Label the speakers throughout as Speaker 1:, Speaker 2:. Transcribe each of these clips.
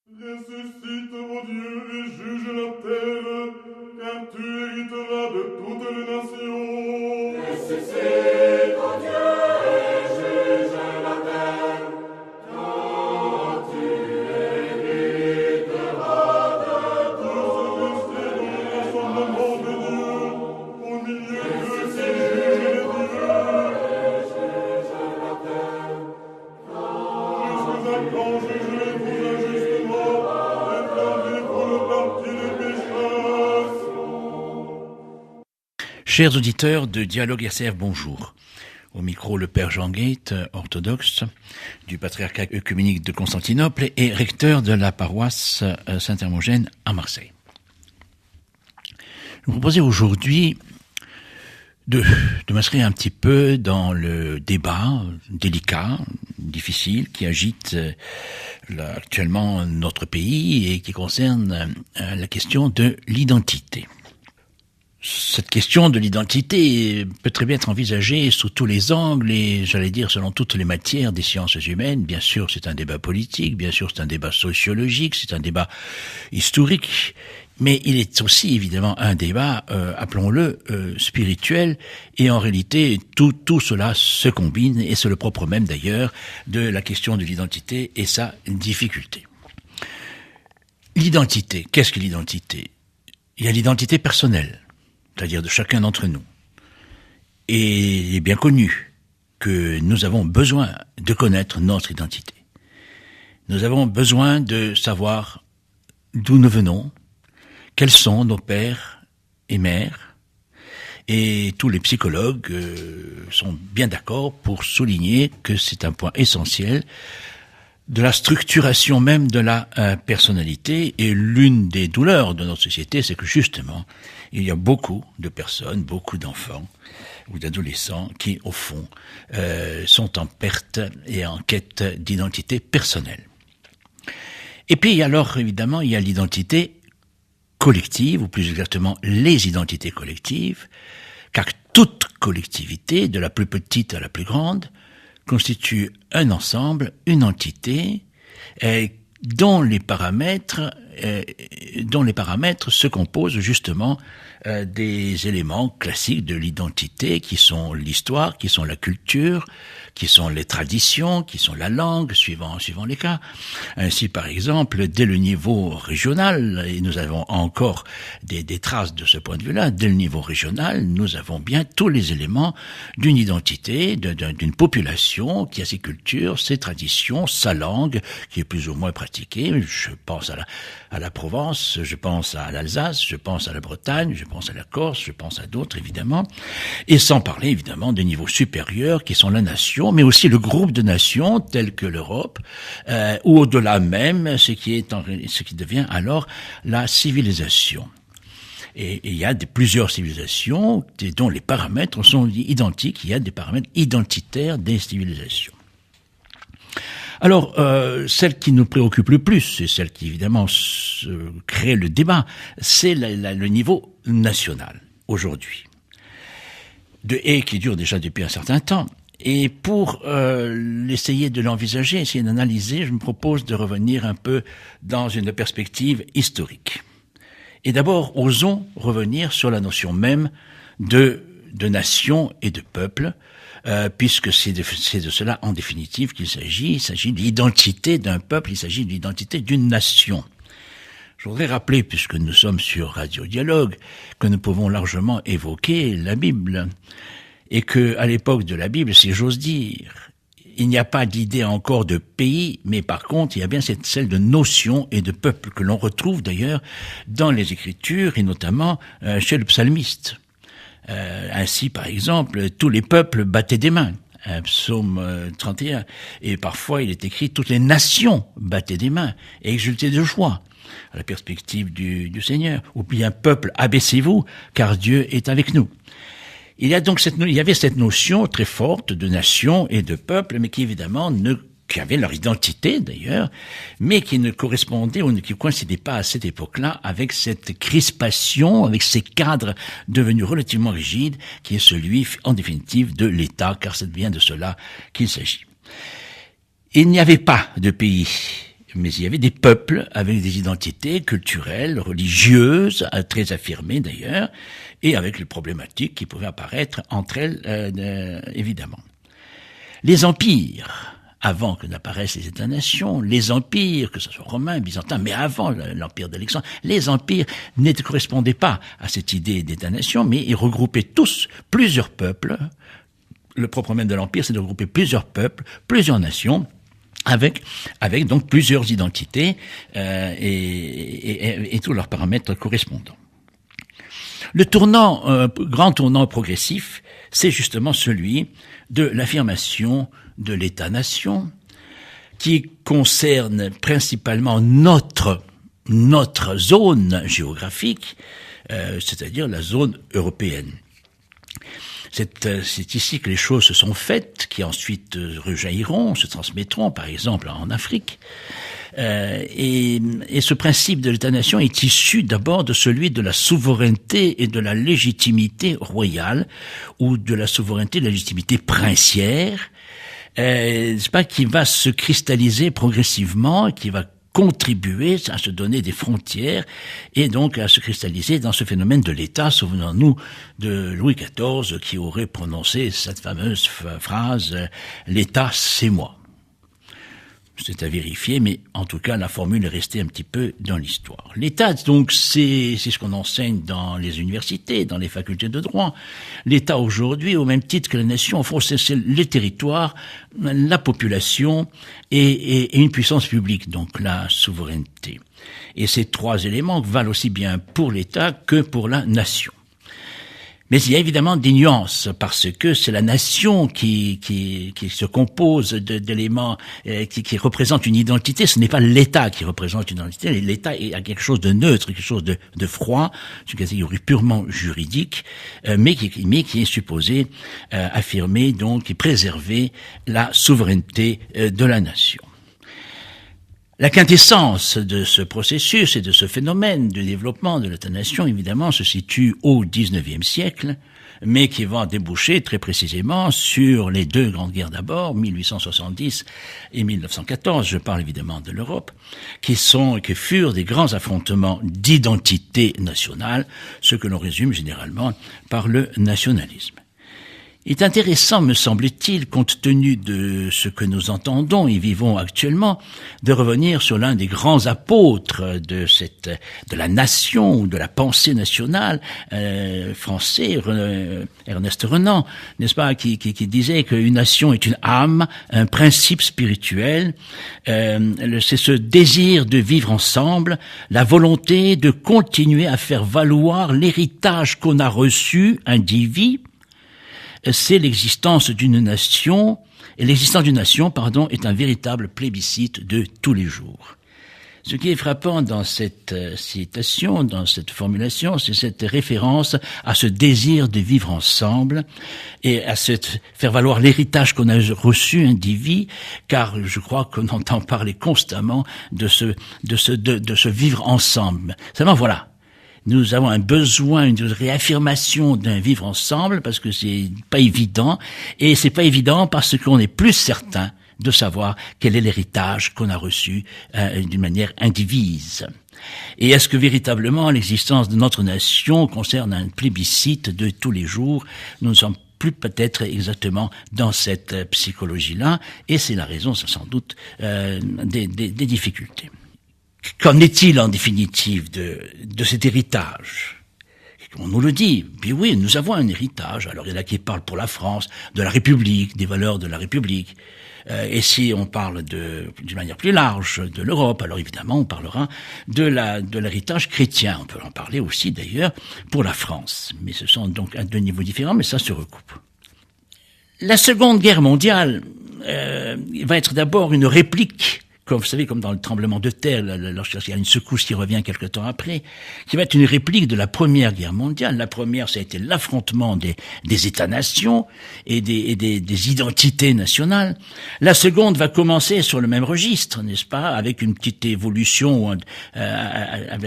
Speaker 1: Ressuscite, ô Dieu, et juge la terre, car tu hériteras de toutes les nations.
Speaker 2: Ressuscite, ô Dieu, et juge la terre, car tu hériteras de toutes les
Speaker 1: Rassemblement de Dieu, au milieu de qui juge les dieux.
Speaker 2: juge la terre,
Speaker 1: Jusqu'à quand jugerez-vous injustement, réclamez-vous le parti des pécheurs?
Speaker 3: Chers auditeurs de Dialogue RCF, bonjour. Au micro, le Père Jean Guette, orthodoxe du patriarcat œcuménique de Constantinople et recteur de la paroisse Saint-Hermogène à Marseille. Je vous proposais aujourd'hui de m'inscrire un petit peu dans le débat délicat, difficile, qui agite actuellement notre pays et qui concerne la question de l'identité. Cette question de l'identité peut très bien être envisagée sous tous les angles et, j'allais dire, selon toutes les matières des sciences humaines. Bien sûr, c'est un débat politique, bien sûr, c'est un débat sociologique, c'est un débat historique, mais il est aussi, évidemment, un débat, appelons-le, spirituel, et en réalité, tout cela se combine, et c'est le propre même, d'ailleurs, de la question de l'identité et sa difficulté. L'identité, qu'est-ce que l'identité? Il y a l'identité personnelle, c'est-à-dire de chacun d'entre nous. Et il est bien connu que nous avons besoin de connaître notre identité. Nous avons besoin de savoir d'où nous venons, quels sont nos pères et mères, et tous les psychologues sont bien d'accord pour souligner que c'est un point essentiel de la structuration même de la personnalité, et l'une des douleurs de notre société, c'est que justement, il y a beaucoup de personnes, beaucoup d'enfants ou d'adolescents qui, au fond, sont en perte et en quête d'identité personnelle. Et puis alors, évidemment, il y a l'identité collective, ou plus exactement les identités collectives, car toute collectivité, de la plus petite à la plus grande, constitue un ensemble, une entité, dont les paramètres se composent justement des éléments classiques de l'identité, qui sont l'histoire, qui sont la culture, qui sont les traditions, qui sont la langue, suivant les cas. Ainsi, par exemple, dès le niveau régional, et nous avons encore des traces de ce point de vue-là, dès le niveau régional, nous avons bien tous les éléments d'une identité, d'une population qui a ses cultures, ses traditions, sa langue, qui est plus ou moins pratiquée. Je pense à la Provence, je pense à l'Alsace, je pense à la Bretagne, je pense à la Corse, je pense à d'autres, évidemment. Et sans parler, évidemment, des niveaux supérieurs, qui sont la nation, mais aussi le groupe de nations, telles que l'Europe, ou au-delà même, ce qui devient alors la civilisation. Et il y a plusieurs civilisations dont les paramètres sont identiques, il y a des paramètres identitaires des civilisations. Alors, celle qui nous préoccupe le plus, et celle qui évidemment crée le débat, c'est le niveau national, aujourd'hui. Et qui dure déjà depuis un certain temps. Et pour essayer de l'envisager, essayer d'analyser, je me propose de revenir un peu dans une perspective historique. Et d'abord, osons revenir sur la notion même de nation et de peuple, puisque c'est de cela en définitive qu'il s'agit. Il s'agit de l'identité d'un peuple, il s'agit de l'identité d'une nation. Je voudrais rappeler, puisque nous sommes sur Radio Dialogue, que nous pouvons largement évoquer la Bible, et que à l'époque de la Bible, si j'ose dire, il n'y a pas d'idée encore de pays, mais par contre, il y a bien celle de notion et de peuple que l'on retrouve d'ailleurs dans les Écritures, et notamment chez le psalmiste. Ainsi, par exemple, tous les peuples battaient des mains. Psaume 31. Et parfois, il est écrit, toutes les nations battaient des mains et exultaient de joie à la perspective du Seigneur. Ou bien, peuple, abaissez-vous, car Dieu est avec nous. Il y avait cette notion très forte de nation et de peuple, mais qui évidemment qui avaient leur identité d'ailleurs, mais qui ne correspondaient ou qui ne coïncidaient pas à cette époque-là avec cette crispation, avec ces cadres devenus relativement rigides, qui est celui, en définitive, de l'État, car c'est bien de cela qu'il s'agit. Il n'y avait pas de pays mais il y avait des peuples avec des identités culturelles, religieuses, très affirmées d'ailleurs, et avec les problématiques qui pouvaient apparaître entre elles, évidemment. Les empires, avant que n'apparaissent les États-nations, les empires, que ce soit romains, byzantins, mais avant l'empire d'Alexandre, les empires ne correspondaient pas à cette idée d'État-nation, mais ils regroupaient tous plusieurs peuples. Le propre même de l'empire, c'est de regrouper plusieurs peuples, plusieurs nations, avec donc plusieurs identités et tous leurs paramètres correspondants. Le grand tournant progressif, c'est justement celui de l'affirmation de l'État-nation, qui concerne principalement notre zone géographique, c'est-à-dire la zone européenne. C'est ici que les choses se sont faites, qui ensuite rejailliront, se transmettront, par exemple en Afrique. Et ce principe de l'État-nation est issu d'abord de celui de la souveraineté et de la légitimité royale, ou de la souveraineté et de la légitimité princière, c'est pas qui va se cristalliser progressivement, qui va contribuer à se donner des frontières et donc à se cristalliser dans ce phénomène de l'État. Souvenons-nous de Louis XIV qui aurait prononcé cette fameuse phrase « l'État, c'est moi ». C'est à vérifier, mais en tout cas, la formule est restée un petit peu dans l'histoire. L'État, donc, c'est ce qu'on enseigne dans les universités, dans les facultés de droit. L'État, aujourd'hui, au même titre que la nation, en fait, c'est les territoires, la population et une puissance publique, donc la souveraineté. Et ces trois éléments valent aussi bien pour l'État que pour la nation. Mais il y a évidemment des nuances, parce que c'est la nation qui se compose d'éléments qui représentent une identité. Ce n'est pas l'État qui représente une identité. L'État est quelque chose de neutre, quelque chose de froid, c'est une catégorie purement juridique, mais qui est supposé affirmer donc et préserver la souveraineté de la nation. La quintessence de ce processus et de ce phénomène de développement de l'État-nation, évidemment, se situe au XIXe siècle, mais qui va déboucher très précisément sur les deux grandes guerres d'abord, 1870 et 1914, je parle évidemment de l'Europe, qui furent des grands affrontements d'identité nationale, ce que l'on résume généralement par le nationalisme. Il est intéressant, me semble-t-il, compte tenu de ce que nous entendons et vivons actuellement, de revenir sur l'un des grands apôtres de la nation ou de la pensée nationale français, Ernest Renan, n'est-ce pas, qui disait qu'une nation est une âme, un principe spirituel. C'est ce désir de vivre ensemble, la volonté de continuer à faire valoir l'héritage qu'on a reçu, individu. C'est l'existence d'une nation, et l'existence d'une nation, est un véritable plébiscite de tous les jours. Ce qui est frappant dans cette citation, dans cette formulation, c'est cette référence à ce désir de vivre ensemble et à faire valoir l'héritage qu'on a reçu, individu, car je crois qu'on entend parler constamment de ce vivre ensemble. Seulement voilà. Nous avons un besoin, une réaffirmation d'un vivre ensemble parce que c'est pas évident, et c'est pas évident parce qu'on est plus certain de savoir quel est l'héritage qu'on a reçu d'une manière indivise. Et est-ce que véritablement l'existence de notre nation concerne un plébiscite de tous les jours? Nous ne sommes plus peut-être exactement dans cette psychologie-là, et c'est la raison, sans doute, des difficultés. Qu'en est-il en définitive de cet héritage? On nous le dit, puis oui, nous avons un héritage. Alors il y en a qui parlent pour la France, de la République, des valeurs de la République. Et si on parle d'une manière plus large de l'Europe, alors évidemment on parlera de l'héritage chrétien. On peut en parler aussi d'ailleurs pour la France. Mais ce sont donc à deux niveaux différents, mais ça se recoupe. La Seconde Guerre mondiale va être d'abord une réplique, comme vous savez, comme dans le tremblement de terre, lorsqu'il y a une secousse qui revient quelque temps après, qui va être une réplique de la Première Guerre mondiale. La première, ça a été l'affrontement des États-nations et des identités nationales. La seconde va commencer sur le même registre, n'est-ce pas, avec une petite évolution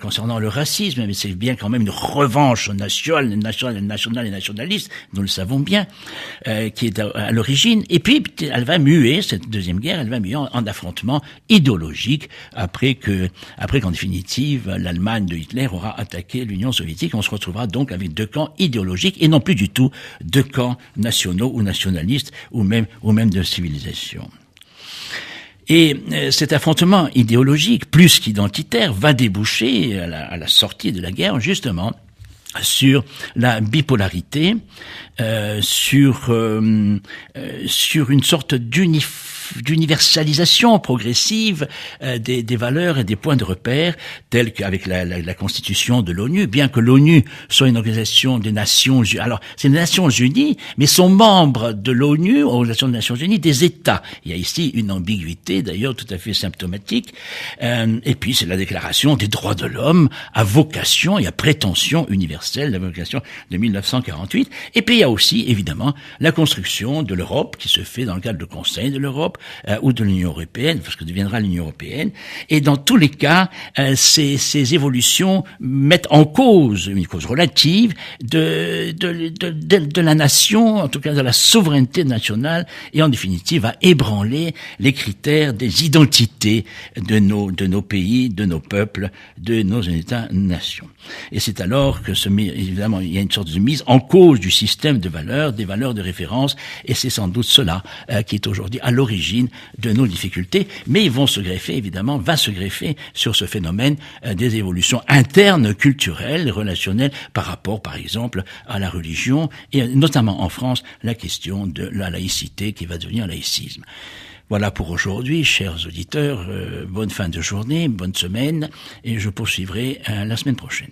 Speaker 3: concernant le racisme, mais c'est bien quand même une revanche nationale et nationaliste, nous le savons bien, qui est à l'origine. Et puis, elle va muer, cette deuxième guerre, elle va muer en affrontement idéologique après qu'en définitive, l'Allemagne de Hitler aura attaqué l'Union soviétique. On se retrouvera donc avec deux camps idéologiques et non plus du tout deux camps nationaux ou nationalistes ou même de civilisation. Et cet affrontement idéologique, plus qu'identitaire, va déboucher à la sortie de la guerre, justement, sur la bipolarité, sur une sorte d'universalisation progressive des valeurs et des points de repère, tels qu'avec la constitution de l'ONU, bien que l'ONU soit une organisation des Nations Unies. Alors, c'est les Nations Unies, mais sont membres de l'ONU, organisation des Nations Unies, des États. Il y a ici une ambiguïté, d'ailleurs, tout à fait symptomatique. Et puis, c'est la déclaration des droits de l'homme à vocation et à prétention universelle, la vocation de 1948. Et puis, il y a aussi, évidemment, la construction de l'Europe, qui se fait dans le cadre du Conseil de l'Europe, ou de l'Union européenne, parce que deviendra l'Union européenne. Et dans tous les cas, ces évolutions mettent en cause, une cause relative, de la nation, en tout cas de la souveraineté nationale, et en définitive à ébranler les critères des identités de nos pays, de nos peuples, de nos États-nations. Et c'est alors que évidemment, il y a une sorte de mise en cause du système de valeurs, des valeurs de référence, et c'est sans doute cela qui est aujourd'hui à l'origine de nos difficultés, mais va se greffer sur ce phénomène des évolutions internes, culturelles, relationnelles, par rapport, par exemple, à la religion, et notamment en France, la question de la laïcité qui va devenir laïcisme. Voilà pour aujourd'hui, chers auditeurs, bonne fin de journée, bonne semaine, et je poursuivrai la semaine prochaine.